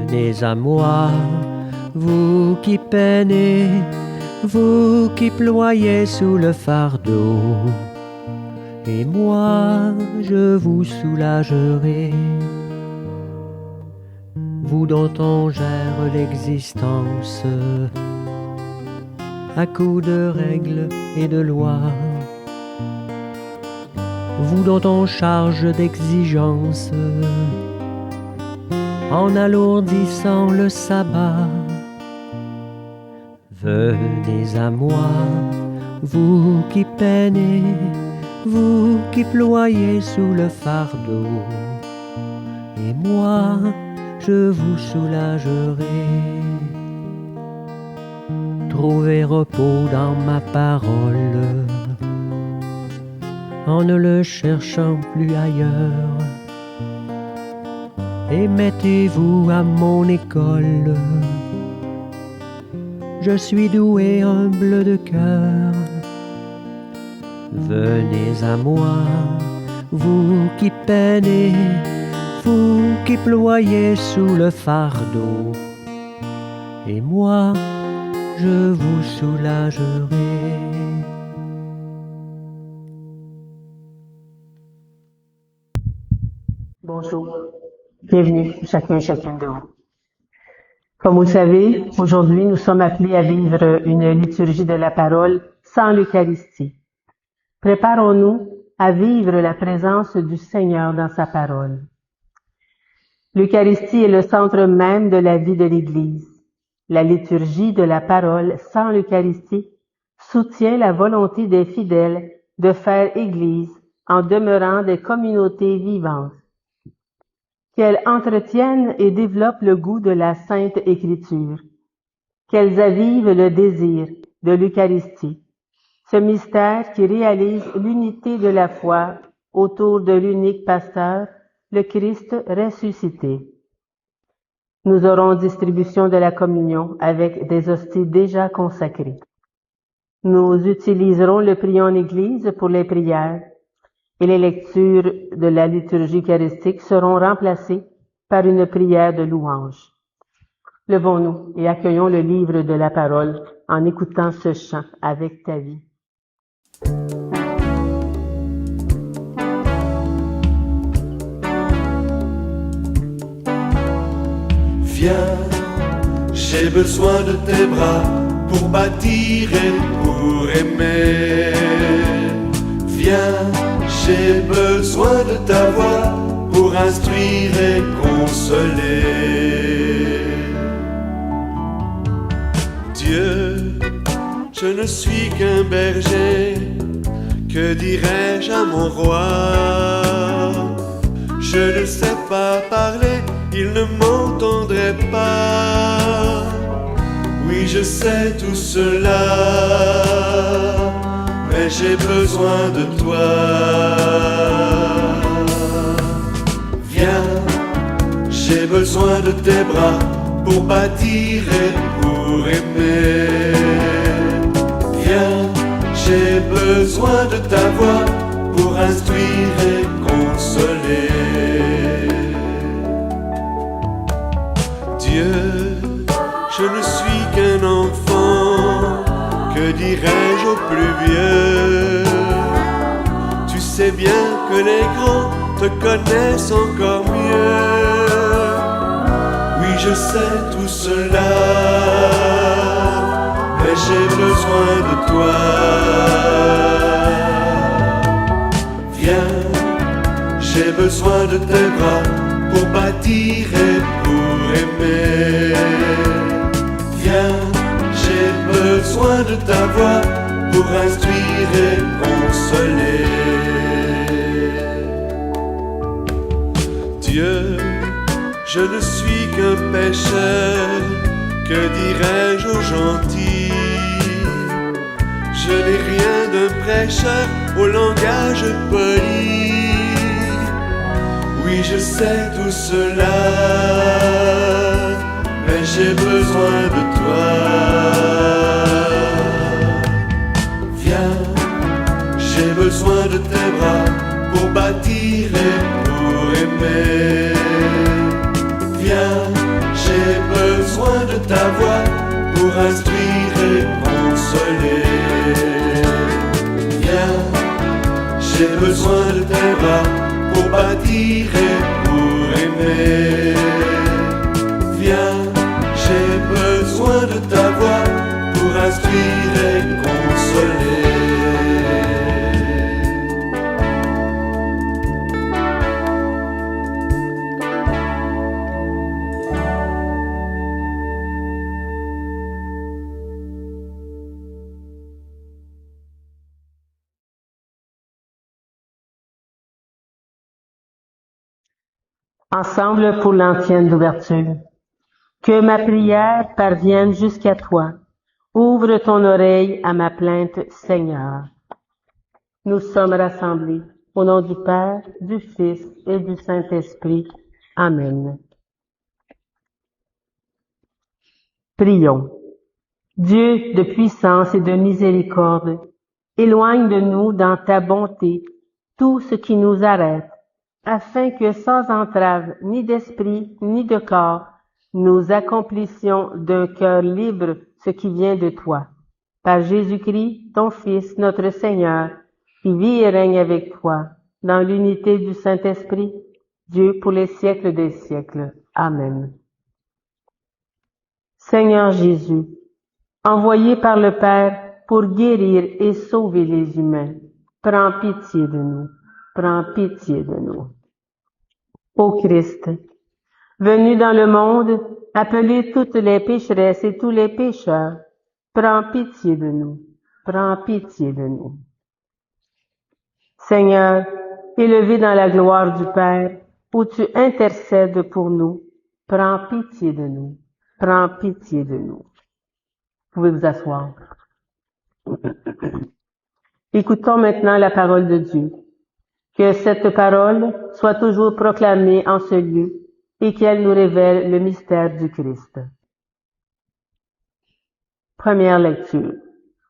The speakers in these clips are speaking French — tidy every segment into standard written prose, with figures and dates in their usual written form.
Venez à moi, vous qui peinez, vous qui ployez sous le fardeau, et moi je vous soulagerai. Vous dont on gère l'existence à coups de règles et de lois, vous dont on charge d'exigences en alourdissant le sabbat. Venez à moi, vous qui peinez, vous qui ployez sous le fardeau, et moi je vous soulagerai. Trouvez repos dans ma parole, en ne le cherchant plus ailleurs, et mettez-vous à mon école. Je suis doué, humble de cœur. Venez à moi, vous qui peinez, vous qui ployez sous le fardeau, et moi je vous soulagerai. Bonjour, bienvenue chacun et chacune de vous. Comme vous le savez, aujourd'hui nous sommes appelés à vivre une liturgie de la parole sans l'Eucharistie. Préparons-nous à vivre la présence du Seigneur dans sa parole. L'Eucharistie est le centre même de la vie de l'Église. La liturgie de la parole sans l'Eucharistie soutient la volonté des fidèles de faire Église en demeurant des communautés vivantes. Qu'elles entretiennent et développent le goût de la Sainte Écriture. Qu'elles avivent le désir de l'Eucharistie, ce mystère qui réalise l'unité de la foi autour de l'unique pasteur, le Christ ressuscité. Nous aurons distribution de la communion avec des hosties déjà consacrées. Nous utiliserons le prion en Église pour les prières et les lectures de la liturgie eucharistique seront remplacées par une prière de louange. Levons-nous et accueillons le livre de la parole en écoutant ce chant avec ta vie. Viens, j'ai besoin de tes bras pour bâtir et pour aimer. Viens, j'ai besoin de ta voix pour instruire et consoler. Dieu, je ne suis qu'un berger, que dirais-je à mon roi? Je ne sais pas parler, il ne m'entendrait pas. Oui, je sais tout cela, mais j'ai besoin de toi. Viens, j'ai besoin de tes bras pour bâtir et pour aimer. Viens, j'ai besoin de ta voix pour instruire et consoler. Dieu, je ne suis qu'un enfant, que dirais-je au plus vieux? Tu sais bien que les grands te connaissent encore mieux. Oui, je sais tout cela, mais j'ai besoin de toi. Viens, j'ai besoin de tes bras pour bâtir et pour aimer. Viens, j'ai besoin de ta voix pour instruire et consoler. Dieu, je ne suis qu'un pécheur, que dirais-je aux gentils? Je n'ai rien d'un prêcheur au langage poli. Oui, je sais tout cela, mais j'ai besoin de toi. Viens, j'ai besoin de tes bras pour bâtir et pour aimer. Viens, j'ai j'ai besoin de ta voix pour instruire et consoler. Viens, j'ai besoin de tes bras pour bâtir et pour aimer. Viens, j'ai besoin de ta voix pour instruire et consoler. Ensemble pour l'antienne d'ouverture. Que ma prière parvienne jusqu'à toi. Ouvre ton oreille à ma plainte, Seigneur. Nous sommes rassemblés au nom du Père, du Fils et du Saint-Esprit. Amen. Prions. Dieu de puissance et de miséricorde, éloigne de nous dans ta bonté tout ce qui nous arrête, afin que sans entrave ni d'esprit ni de corps, nous accomplissions d'un cœur libre ce qui vient de toi. Par Jésus-Christ, ton Fils, notre Seigneur, qui vit et règne avec toi, dans l'unité du Saint-Esprit, Dieu pour les siècles des siècles. Amen. Seigneur Jésus, envoyé par le Père pour guérir et sauver les humains, prends pitié de nous, prends pitié de nous. Ô Christ, venu dans le monde, appeler toutes les pécheresses et tous les pécheurs, prends pitié de nous, prends pitié de nous. Seigneur, élevé dans la gloire du Père, où tu intercèdes pour nous, prends pitié de nous, prends pitié de nous. Vous pouvez vous asseoir. Écoutons maintenant la parole de Dieu. Que cette parole soit toujours proclamée en ce lieu et qu'elle nous révèle le mystère du Christ. Première lecture.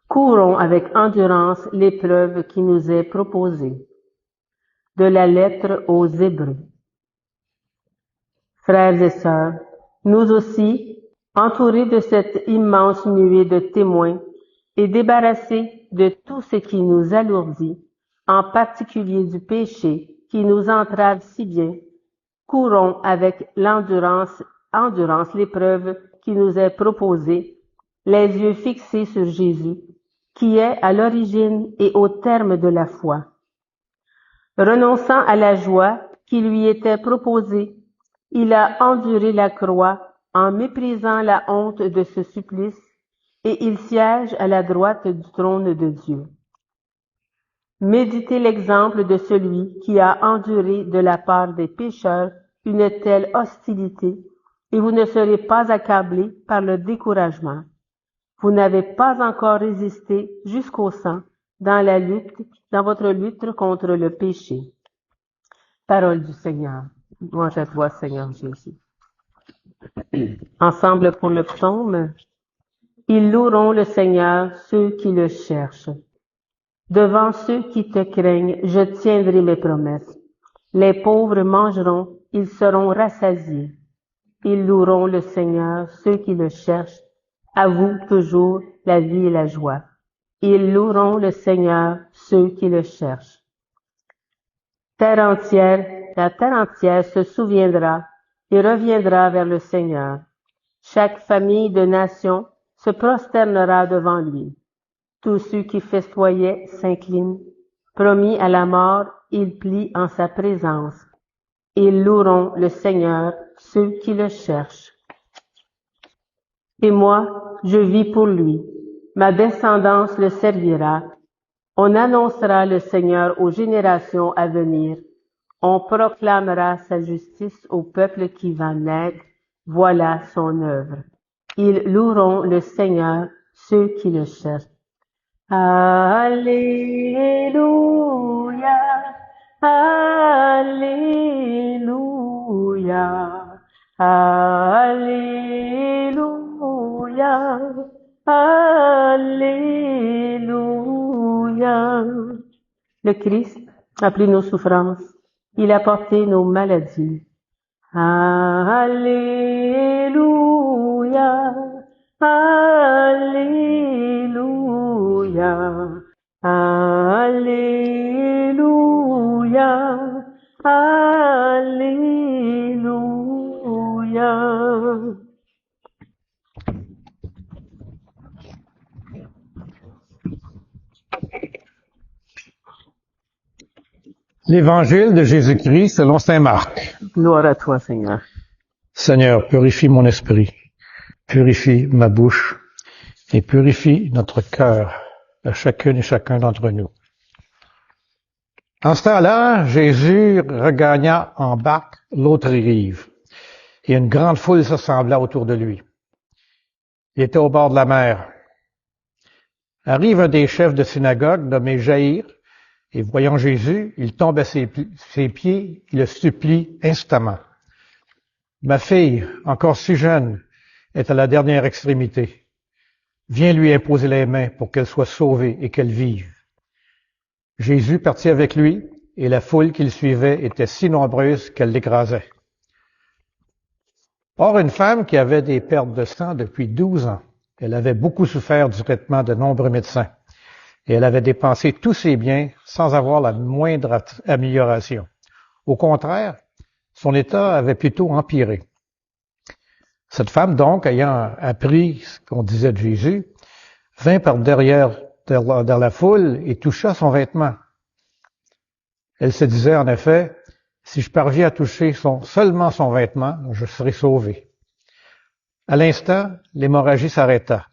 Courons avec endurance l'épreuve qui nous est proposée. De la lettre aux Hébreux. Frères et sœurs, nous aussi, entourés de cette immense nuée de témoins et débarrassés de tout ce qui nous alourdit, en particulier du péché qui nous entrave si bien, courons avec endurance l'épreuve qui nous est proposée, les yeux fixés sur Jésus, qui est à l'origine et au terme de la foi. Renonçant à la joie qui lui était proposée, il a enduré la croix en méprisant la honte de ce supplice, et il siège à la droite du trône de Dieu. Méditez l'exemple de celui qui a enduré de la part des pécheurs une telle hostilité, et vous ne serez pas accablés par le découragement. Vous n'avez pas encore résisté jusqu'au sang dans votre lutte contre le péché. Parole du Seigneur. Louange à toi, Seigneur Jésus. Ensemble pour le psaume. Ils loueront le Seigneur, ceux qui le cherchent. Devant ceux qui te craignent, je tiendrai mes promesses. Les pauvres mangeront, ils seront rassasiés. Ils loueront le Seigneur, ceux qui le cherchent. À vous toujours la vie et la joie. Ils loueront le Seigneur, ceux qui le cherchent. La terre entière se souviendra et reviendra vers le Seigneur. Chaque famille de nations se prosternera devant lui. Tous ceux qui festoyaient s'inclinent. Promis à la mort, ils plient en sa présence. Ils loueront le Seigneur, ceux qui le cherchent. Et moi, je vis pour lui. Ma descendance le servira. On annoncera le Seigneur aux générations à venir. On proclamera sa justice au peuple qui va naître. Voilà son œuvre. Ils loueront le Seigneur, ceux qui le cherchent. Alléluia, Alléluia, Alléluia, Alléluia. Le Christ a pris nos souffrances, il a porté nos maladies. Alléluia. Alléluia, Alléluia, Alléluia. L'Évangile de Jésus-Christ selon saint Marc. Gloire à toi, Seigneur. Seigneur, purifie mon esprit, purifie ma bouche et purifie notre cœur à chacune et chacun d'entre nous. En ce temps-là, Jésus regagna en barque l'autre rive, et une grande foule s'assembla autour de lui. Il était au bord de la mer. Arrive un des chefs de synagogue nommé Jaïr, et voyant Jésus, il tombe à ses pieds, il le supplie instamment. Ma fille, encore si jeune, est à la dernière extrémité. Viens lui imposer les mains pour qu'elle soit sauvée et qu'elle vive. Jésus partit avec lui, et la foule qui le suivait était si nombreuse qu'elle l'écrasait. Or, une femme qui avait des pertes de sang depuis 12 ans, elle avait beaucoup souffert du traitement de nombreux médecins, et elle avait dépensé tous ses biens sans avoir la moindre amélioration. Au contraire, son état avait plutôt empiré. Cette femme, donc, ayant appris ce qu'on disait de Jésus, vint par derrière dans la foule et toucha son vêtement. Elle se disait en effet, si je parviens à toucher seulement son vêtement, je serai sauvée. À l'instant, l'hémorragie s'arrêta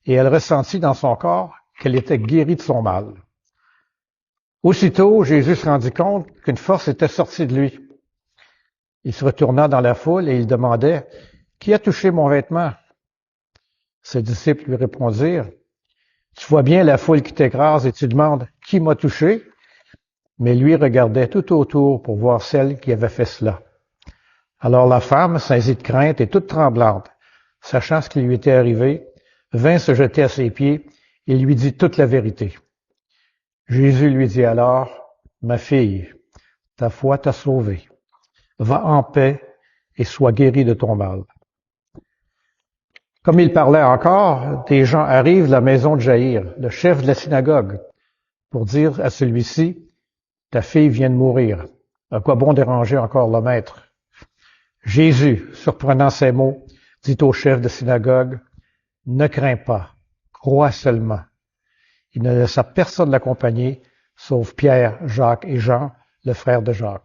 et elle ressentit dans son corps qu'elle était guérie de son mal. Aussitôt, Jésus se rendit compte qu'une force était sortie de lui. Il se retourna dans la foule et il demandait, « Qui a touché mon vêtement? » Ses disciples lui répondirent, « Tu vois bien la foule qui t'écrase et tu demandes, « Qui m'a touché? » Mais lui regardait tout autour pour voir celle qui avait fait cela. Alors la femme, saisie de crainte et toute tremblante, sachant ce qui lui était arrivé, vint se jeter à ses pieds et lui dit toute la vérité. Jésus lui dit alors, « Ma fille, ta foi t'a sauvée. Va en paix et sois guérie de ton mal. » Comme il parlait encore, des gens arrivent de la maison de Jaïr, le chef de la synagogue, pour dire à celui-ci, « Ta fille vient de mourir. À quoi bon déranger encore le maître? » Jésus, surprenant ces mots, dit au chef de synagogue, « Ne crains pas, crois seulement. » Il ne laissa personne l'accompagner, sauf Pierre, Jacques et Jean, le frère de Jacques.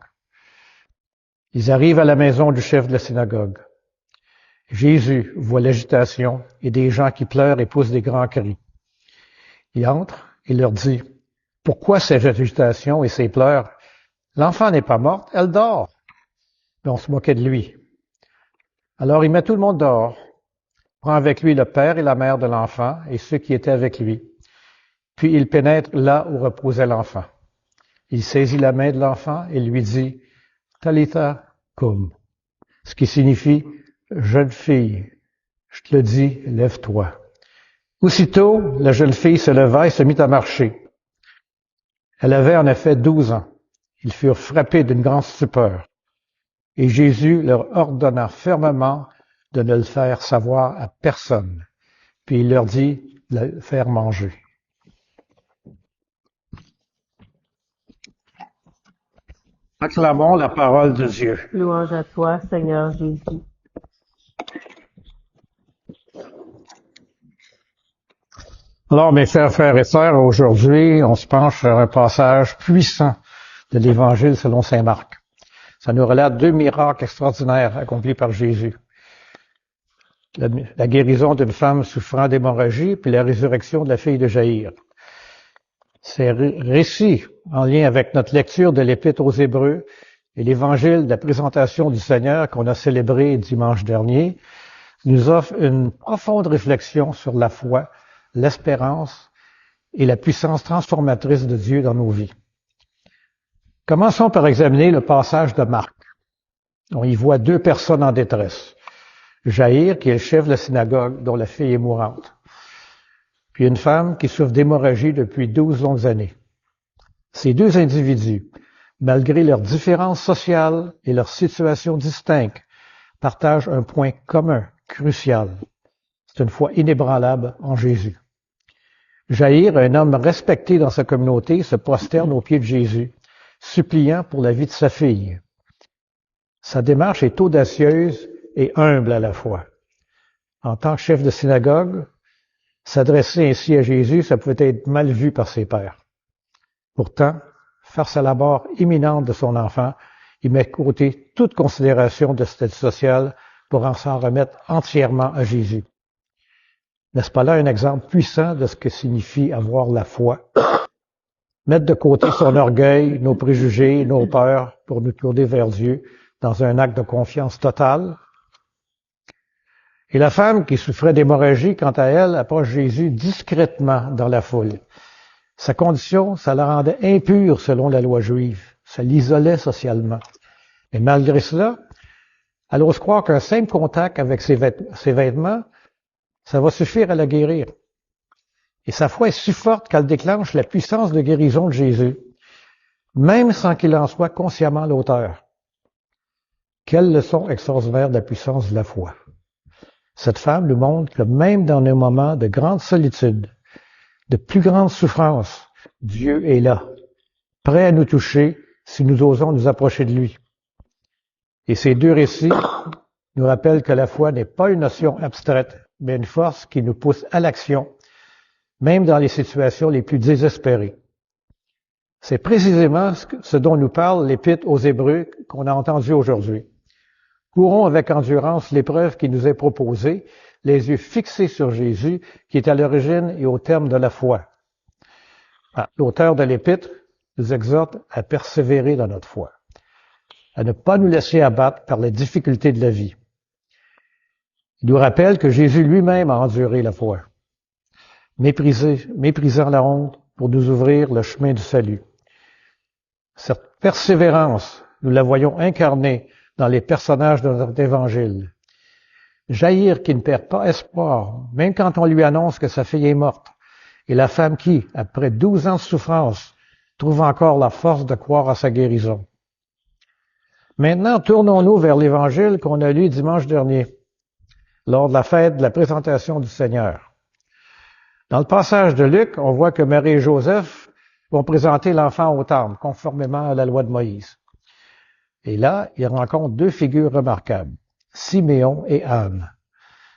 Ils arrivent à la maison du chef de la synagogue. Jésus voit l'agitation et des gens qui pleurent et poussent des grands cris. Il entre et leur dit, « Pourquoi cette agitation et ces pleurs? L'enfant n'est pas morte, elle dort. » Mais on se moquait de lui. Alors il met tout le monde dehors, prend avec lui le père et la mère de l'enfant et ceux qui étaient avec lui. Puis il pénètre là où reposait l'enfant. Il saisit la main de l'enfant et lui dit, « Talitha cum », ce qui signifie « Jeune fille, je te le dis, lève-toi ». Aussitôt, la jeune fille se leva et se mit à marcher. Elle avait en effet 12 ans. Ils furent frappés d'une grande stupeur. Et Jésus leur ordonna fermement de ne le faire savoir à personne. Puis il leur dit de le faire manger. Acclamons la parole de Dieu. Louange à toi, Seigneur Jésus. Alors, mes chers frères et sœurs, aujourd'hui, on se penche sur un passage puissant de l'Évangile selon saint Marc. Ça nous relate 2 miracles extraordinaires accomplis par Jésus. La guérison d'une femme souffrant d'hémorragie, puis la résurrection de la fille de Jaïr. Ces récits, en lien avec notre lecture de l'Épître aux Hébreux et l'Évangile de la présentation du Seigneur qu'on a célébré dimanche dernier, nous offrent une profonde réflexion sur la foi, l'espérance et la puissance transformatrice de Dieu dans nos vies. Commençons par examiner le passage de Marc. On y voit 2 personnes en détresse. Jaïr, qui est le chef de la synagogue, dont la fille est mourante. Puis une femme qui souffre d'hémorragie depuis 12 longues années. Ces 2 individus, malgré leurs différences sociales et leurs situations distinctes, partagent un point commun, crucial. C'est une foi inébranlable en Jésus. Jaïr, un homme respecté dans sa communauté, se prosterne aux pieds de Jésus, suppliant pour la vie de sa fille. Sa démarche est audacieuse et humble à la fois. En tant que chef de synagogue, s'adresser ainsi à Jésus, ça pouvait être mal vu par ses pairs. Pourtant, face à la mort imminente de son enfant, il met de côté toute considération de statut social pour en s'en remettre entièrement à Jésus. N'est-ce pas là un exemple puissant de ce que signifie avoir la foi? Mettre de côté son orgueil, nos préjugés, nos peurs pour nous tourner vers Dieu dans un acte de confiance totale. Et la femme qui souffrait d'hémorragie, quant à elle, approche Jésus discrètement dans la foule. Sa condition, ça la rendait impure selon la loi juive. Ça l'isolait socialement. Mais malgré cela, elle ose croire qu'un simple contact avec ses vêtements, ça va suffire à la guérir. Et sa foi est si forte qu'elle déclenche la puissance de guérison de Jésus, même sans qu'il en soit consciemment l'auteur. Quelle leçon extraordinaire de la puissance de la foi. Cette femme nous montre que même dans nos moments de grande solitude, de plus grande souffrance, Dieu est là, prêt à nous toucher si nous osons nous approcher de lui. Et ces deux récits nous rappellent que la foi n'est pas une notion abstraite, mais une force qui nous pousse à l'action, même dans les situations les plus désespérées. C'est précisément ce dont nous parle l'Épître aux Hébreux qu'on a entendu aujourd'hui. Courons avec endurance l'épreuve qui nous est proposée, les yeux fixés sur Jésus, qui est à l'origine et au terme de la foi. L'auteur de l'Épître nous exhorte à persévérer dans notre foi, à ne pas nous laisser abattre par les difficultés de la vie. Il nous rappelle que Jésus lui-même a enduré la foi, méprisant la honte pour nous ouvrir le chemin du salut. Cette persévérance, nous la voyons incarnée dans les personnages de notre évangile. Jaïr qui ne perd pas espoir, même quand on lui annonce que sa fille est morte, et la femme qui, après 12 ans de souffrance, trouve encore la force de croire à sa guérison. Maintenant, tournons-nous vers l'évangile qu'on a lu dimanche dernier, lors de la fête de la présentation du Seigneur. Dans le passage de Luc, on voit que Marie et Joseph vont présenter l'enfant au temple, conformément à la loi de Moïse. Et là, ils rencontrent deux figures remarquables, Siméon et Anne.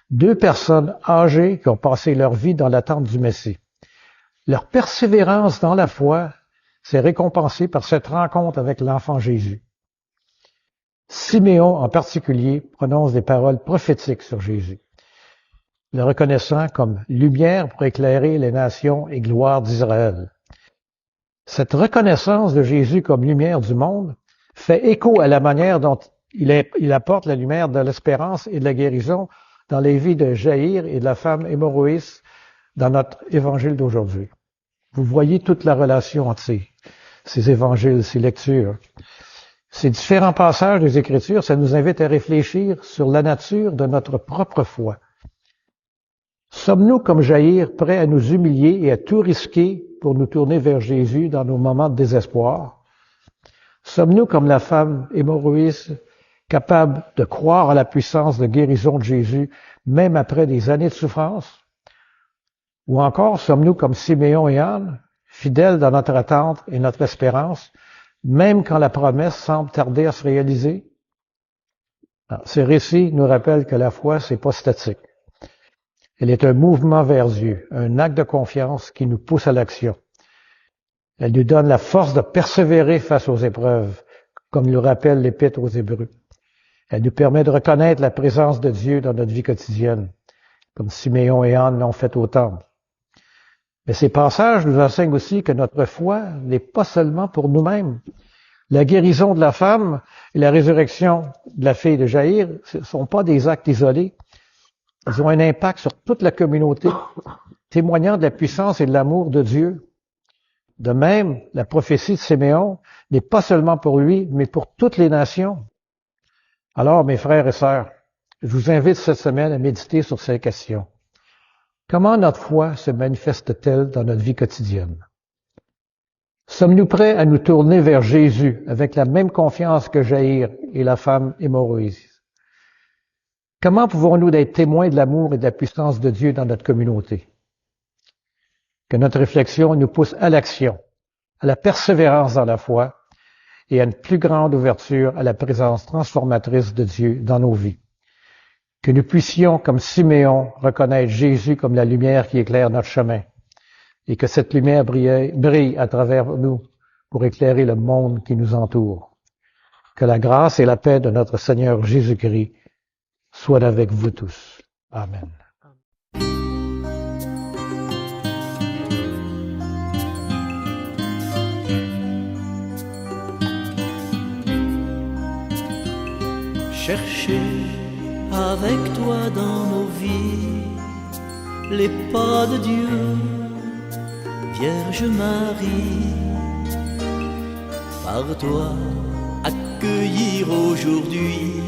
Deux personnes âgées qui ont passé leur vie dans l'attente du Messie. Leur persévérance dans la foi s'est récompensée par cette rencontre avec l'enfant Jésus. Siméon, en particulier, prononce des paroles prophétiques sur Jésus, le reconnaissant comme lumière pour éclairer les nations et gloire d'Israël. Cette reconnaissance de Jésus comme lumière du monde fait écho à la manière dont il apporte la lumière de l'espérance et de la guérison dans les vies de Jaïr et de la femme hémorroïste dans notre évangile d'aujourd'hui. Vous voyez toute la relation entre ces évangiles, ces lectures. Ces différents passages des Écritures, ça nous invite à réfléchir sur la nature de notre propre foi. Sommes-nous, comme Jaïr, prêts à nous humilier et à tout risquer pour nous tourner vers Jésus dans nos moments de désespoir? Sommes-nous, comme la femme hémorroïste, capables de croire à la puissance de guérison de Jésus, même après des années de souffrance? Ou encore, sommes-nous, comme Siméon et Anne, fidèles dans notre attente et notre espérance, même quand la promesse semble tarder à se réaliser? Ces récits nous rappellent que la foi, c'est pas statique. Elle est un mouvement vers Dieu, un acte de confiance qui nous pousse à l'action. Elle nous donne la force de persévérer face aux épreuves, comme nous rappelle l'Épître aux Hébreux. Elle nous permet de reconnaître la présence de Dieu dans notre vie quotidienne, comme Siméon et Anne l'ont fait au temple. Mais ces passages nous enseignent aussi que notre foi n'est pas seulement pour nous-mêmes. La guérison de la femme et la résurrection de la fille de Jaïr ne sont pas des actes isolés. Ils ont un impact sur toute la communauté, témoignant de la puissance et de l'amour de Dieu. De même, la prophétie de Siméon n'est pas seulement pour lui, mais pour toutes les nations. Alors, mes frères et sœurs, je vous invite cette semaine à méditer sur ces questions. Comment notre foi se manifeste-t-elle dans notre vie quotidienne? Sommes-nous prêts à nous tourner vers Jésus avec la même confiance que Jaïr et la femme hémorroïste? Comment pouvons-nous être témoins de l'amour et de la puissance de Dieu dans notre communauté? Que notre réflexion nous pousse à l'action, à la persévérance dans la foi et à une plus grande ouverture à la présence transformatrice de Dieu dans nos vies. Que nous puissions, comme Siméon, reconnaître Jésus comme la lumière qui éclaire notre chemin et que cette lumière brille à travers nous pour éclairer le monde qui nous entoure. Que la grâce et la paix de notre Seigneur Jésus-Christ soient avec vous tous. Amen. Chercher avec toi dans nos vies les pas de Dieu, Vierge Marie. Par toi, accueillir aujourd'hui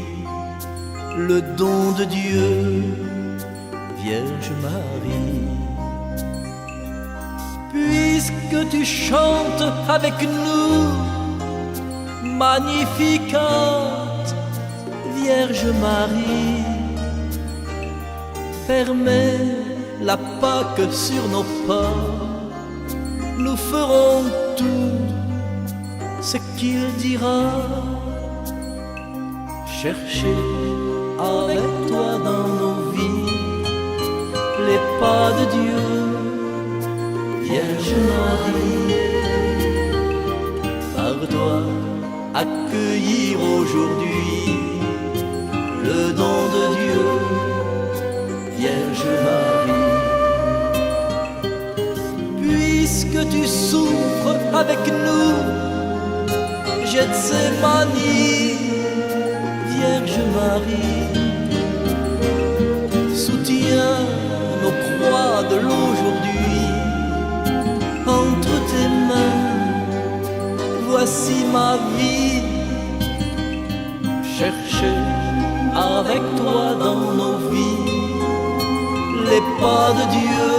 le don de Dieu, Vierge Marie. Puisque tu chantes avec nous, Magnificat, Vierge Marie, permets la Pâque sur nos pas, nous ferons tout ce qu'il dira. Chercher avec toi dans nos vies les pas de Dieu, Vierge Marie. Par toi, accueillir aujourd'hui le don de Dieu, Vierge Marie. Puisque tu souffres avec nous, Gethsémani, Vierge Marie, soutiens nos croix de l'aujourd'hui. Entre tes mains, voici ma vie. Chercher avec toi dans nos vies les pas de Dieu,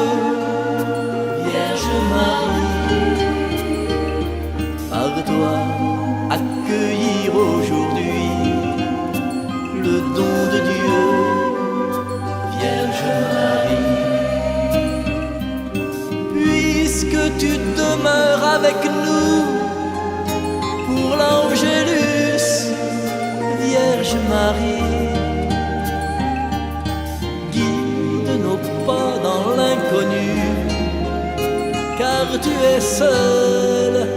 Vierge Marie. Par toi, accueillir aujourd'hui le don de Dieu, Vierge Marie. Puisque tu demeures avec nous pour l'Angélus, Vierge Marie, guide nos pas dans l'inconnu, car tu es seule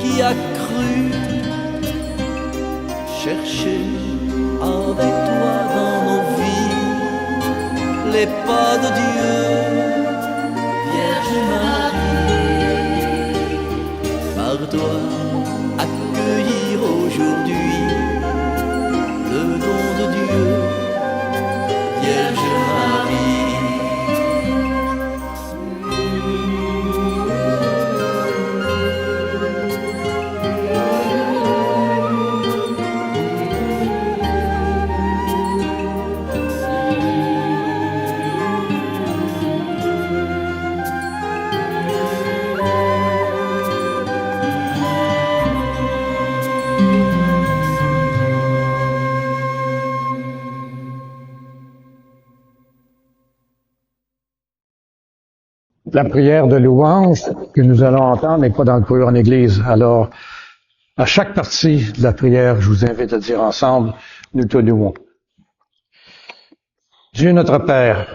qui a cru. Chercher avec toi dans nos vies les pas de Dieu, Vierge Marie. Par toi, accueillir aujourd'hui le don de Dieu, Vierge Marie. La prière de louange que nous allons entendre n'est pas dans le courrier en Église. Alors, à chaque partie de la prière, je vous invite à dire ensemble, nous te louons. Dieu notre Père,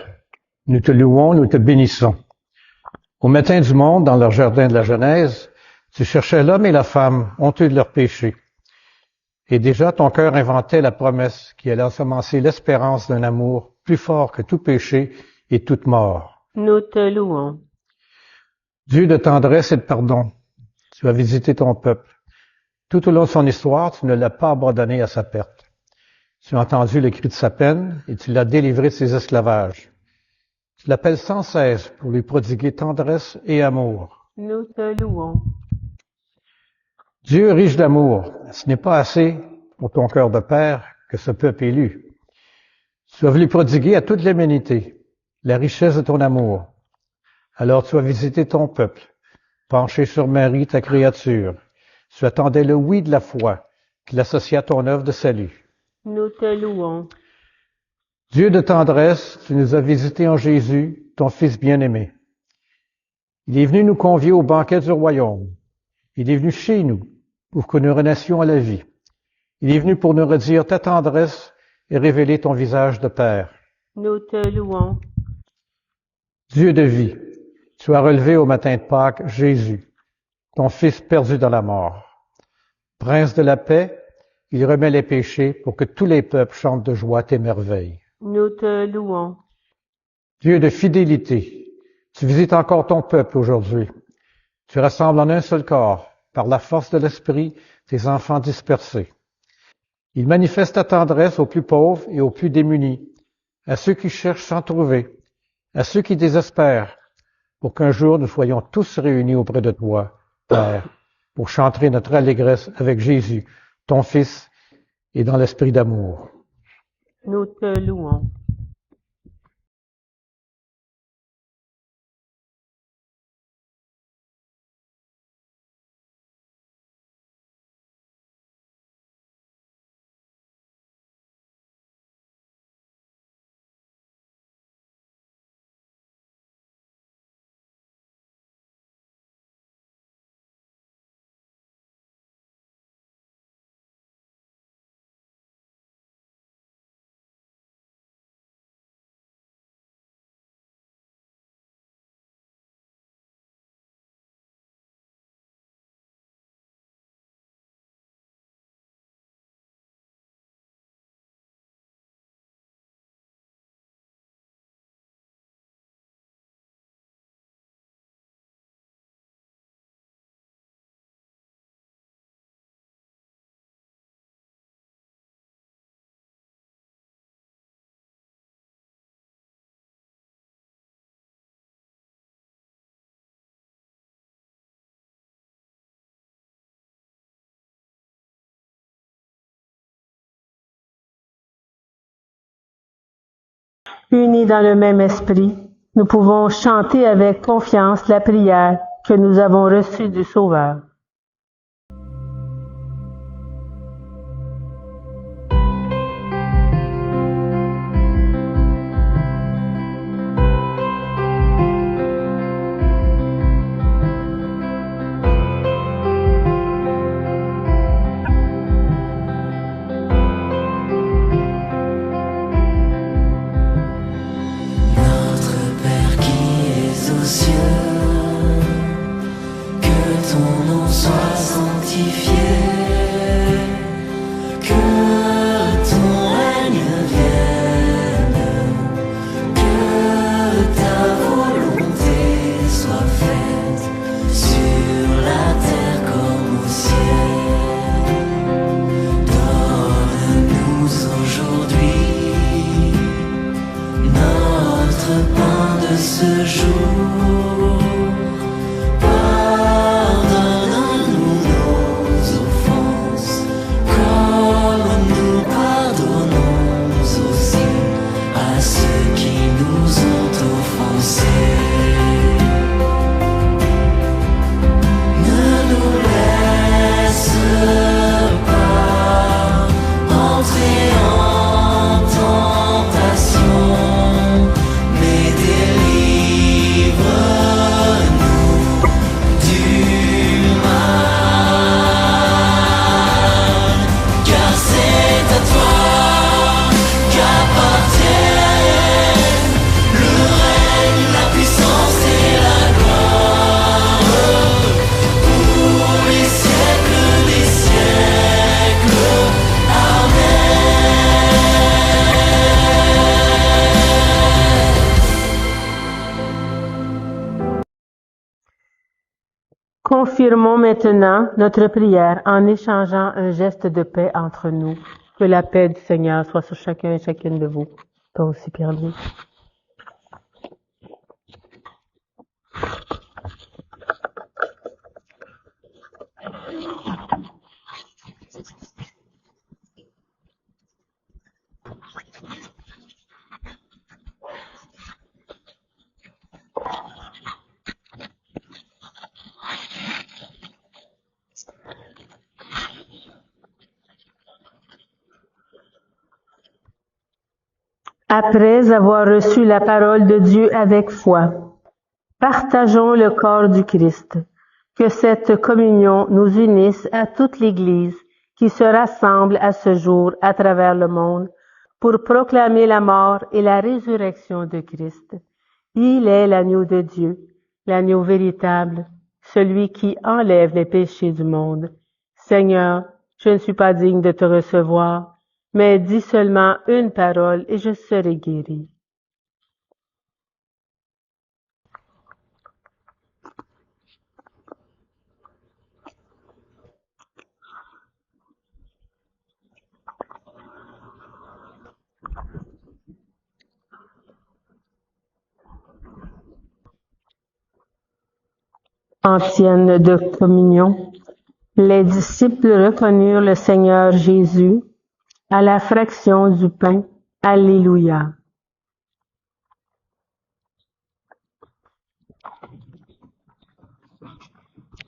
nous te louons, nous te bénissons. Au matin du monde, dans leur jardin de la Genèse, tu cherchais l'homme et la femme, honteux de leurs péchés. Et déjà, ton cœur inventait la promesse qui allait ensemencer l'espérance d'un amour plus fort que tout péché et toute mort. Nous te louons. Dieu de tendresse et de pardon, tu as visité ton peuple. Tout au long de son histoire, tu ne l'as pas abandonné à sa perte. Tu as entendu le cri de sa peine et tu l'as délivré de ses esclavages. Tu l'appelles sans cesse pour lui prodiguer tendresse et amour. Nous te louons. Dieu riche d'amour, ce n'est pas assez pour ton cœur de père que ce peuple élu. Tu as voulu prodiguer à toute l'humanité la richesse de ton amour. Alors tu as visité ton peuple, penché sur Marie, ta créature. Tu attendais le oui de la foi qui l'associe à ton œuvre de salut. Nous te louons. Dieu de tendresse, tu nous as visités en Jésus, ton Fils bien-aimé. Il est venu nous convier au banquet du royaume. Il est venu chez nous pour que nous renassions à la vie. Il est venu pour nous redire ta tendresse et révéler ton visage de Père. Nous te louons. Dieu de vie, tu as relevé au matin de Pâques Jésus, ton Fils perdu dans la mort. Prince de la paix, il remet les péchés pour que tous les peuples chantent de joie tes merveilles. Nous te louons. Dieu de fidélité, tu visites encore ton peuple aujourd'hui. Tu rassembles en un seul corps, par la force de l'Esprit, tes enfants dispersés. Il manifeste ta tendresse aux plus pauvres et aux plus démunis, à ceux qui cherchent sans trouver, à ceux qui désespèrent, pour qu'un jour nous soyons tous réunis auprès de toi, Père, pour chanter notre allégresse avec Jésus, ton Fils, et dans l'esprit d'amour. Nous te louons. Unis dans le même esprit, nous pouvons chanter avec confiance la prière que nous avons reçue du Sauveur. Confirmons maintenant notre prière en échangeant un geste de paix entre nous. Que la paix du Seigneur soit sur chacun et chacune de vous. Toi aussi, Pierre-Louis. Après avoir reçu la parole de Dieu avec foi, partageons le corps du Christ. Que cette communion nous unisse à toute l'Église qui se rassemble à ce jour à travers le monde pour proclamer la mort et la résurrection de Christ. Il est l'agneau de Dieu, l'agneau véritable, celui qui enlève les péchés du monde. Seigneur, je ne suis pas digne de te recevoir, mais dis seulement une parole et je serai guéri. Antienne de communion. Les disciples reconnurent le Seigneur Jésus à la fraction du pain. Alléluia.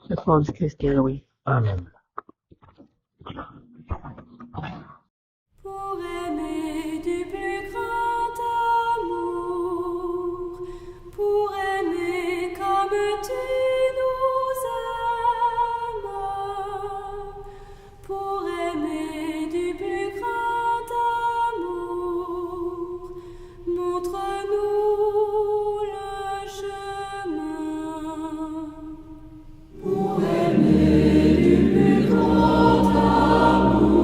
Le corps du Christ est loué. Amen. Pour aimer du plus grand amour, pour aimer comme tu nous aimes, pour aimer du plus grand amour, montre-nous le chemin. Pour aimer du plus grand amour,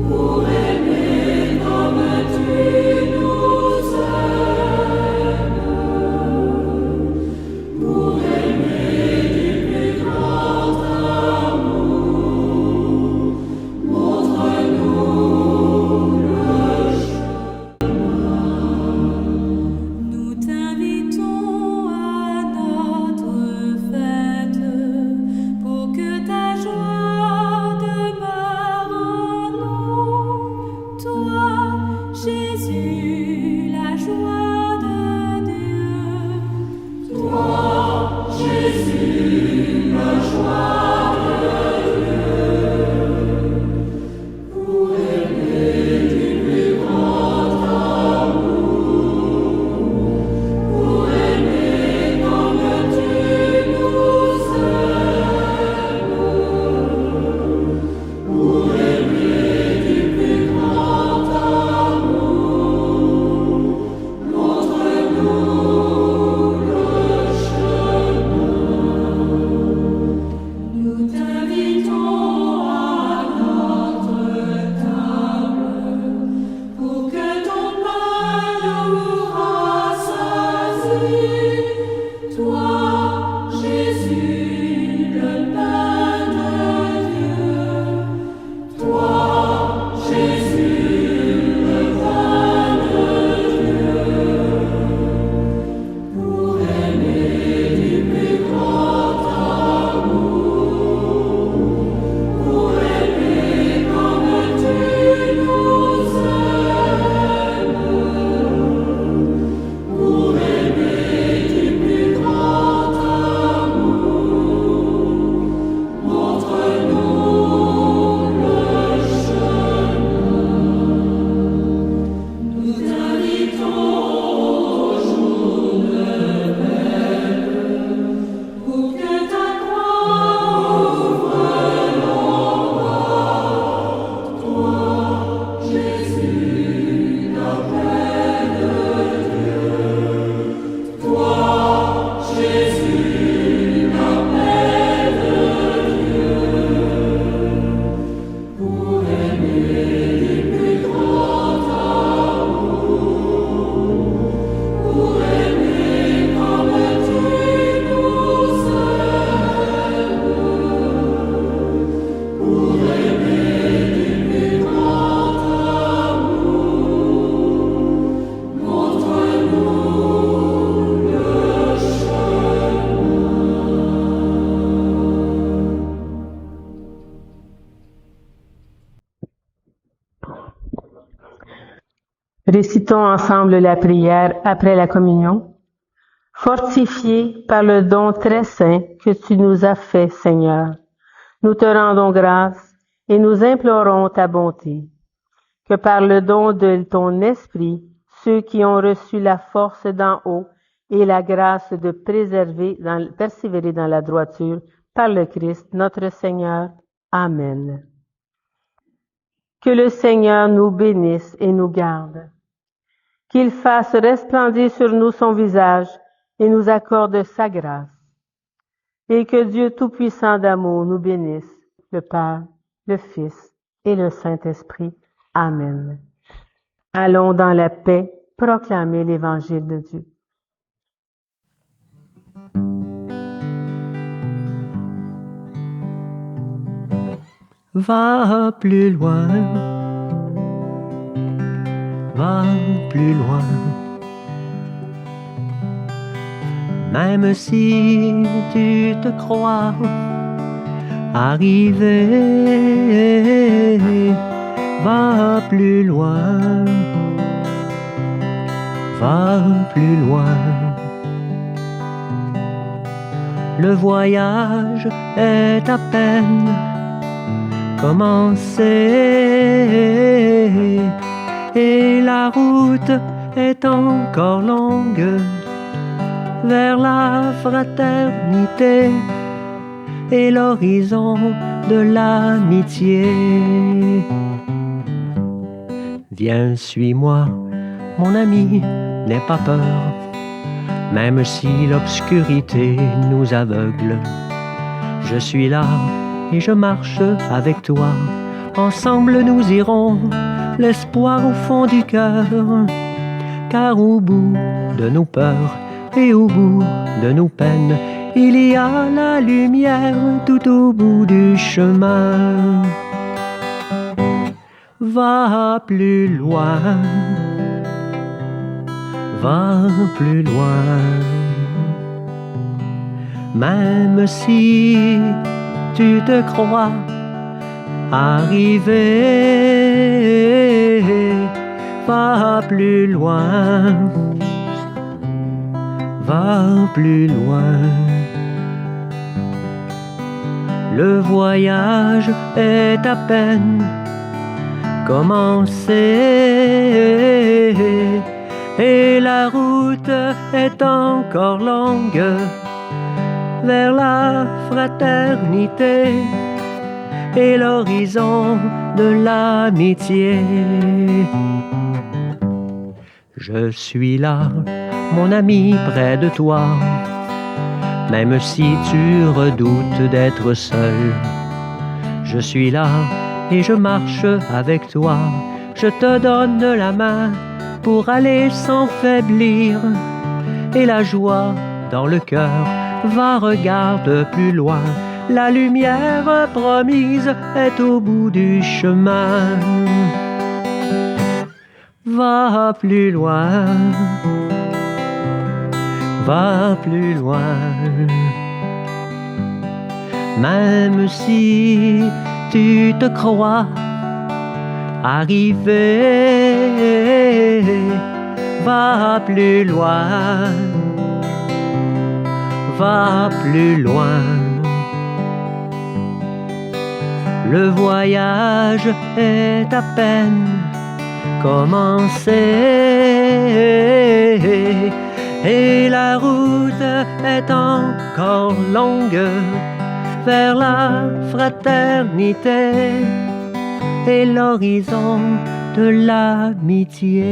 pour aimer comme tu nous aimes, pour aimer du plus grand amour, montre-nous le chemin. Nous t'invitons à notre fête pour que ta joie demeure en nous. Toi, Jésus, la joie de Dieu. Toi, Jésus, la joie de Dieu. Pour aimer du plus grand amour, pour aimer comme tu nous aimes, pour aimer du plus grand amour, montre-nous le chemin. Nous t'invitons à notre table pour que ton pain nous rassasie. Toi, Jésus, le pain de Dieu. Toi, Jésus, le pain de Dieu. Pour aimer du plus grand amour, pour aimer comme tu nous aimes, pour aimer du plus grand amour, montre-nous le chemin. Nous t'invitons au jour de Pâques pour que ta croix ouvre nos portes. Toi, Jésus, la paix de Dieu. Toi, Jésus, la paix de Dieu. Pour aimer du plus grand amour, pour aimer comme tu nous aimes, pour aimer du plus grand amour, montre-nous le chemin. Récitons ensemble la prière après la communion. Fortifiés par le don très saint que tu nous as fait, Seigneur, nous te rendons grâce et nous implorons ta bonté. que par le don de ton esprit, ceux qui ont reçu la force d'en haut et la grâce de persévérer dans la droiture, par le Christ notre Seigneur. Amen. Que le Seigneur nous bénisse et nous garde. Qu'il fasse resplendir sur nous son visage et nous accorde sa grâce. Et que Dieu Tout-Puissant d'amour nous bénisse, le Père, le Fils et le Saint-Esprit. Amen. Allons dans la paix proclamer l'Évangile de Dieu. Va plus loin, va plus loin. Même si tu te crois arrivé, va plus loin, va plus loin. Le voyage est à peine commencé et la route est encore longue vers la fraternité et l'horizon de l'amitié. Viens, suis-moi, mon ami, n'aie pas peur, même si l'obscurité nous aveugle. Je suis là et je marche avec toi. Ensemble nous irons, l'espoir au fond du cœur. Car au bout de nos peurs et au bout de nos peines, il y a la lumière tout au bout du chemin. Va plus loin, va plus loin. Même si tu te crois arrivé, va plus loin, va plus loin. Le voyage est à peine commencé et la route est encore longue vers la fraternité et l'horizon de l'amitié. Je suis là, mon ami, près de toi, même si tu redoutes d'être seul. Je suis là et je marche avec toi. Je te donne la main pour aller sans faiblir. Et la joie dans le cœur, va, regarde plus loin. La lumière promise est au bout du chemin. Va plus loin, va plus loin. Même si tu te crois arrivé, va plus loin, va plus loin. Le voyage est à peine commencé et la route est encore longue vers la fraternité et l'horizon de l'amitié.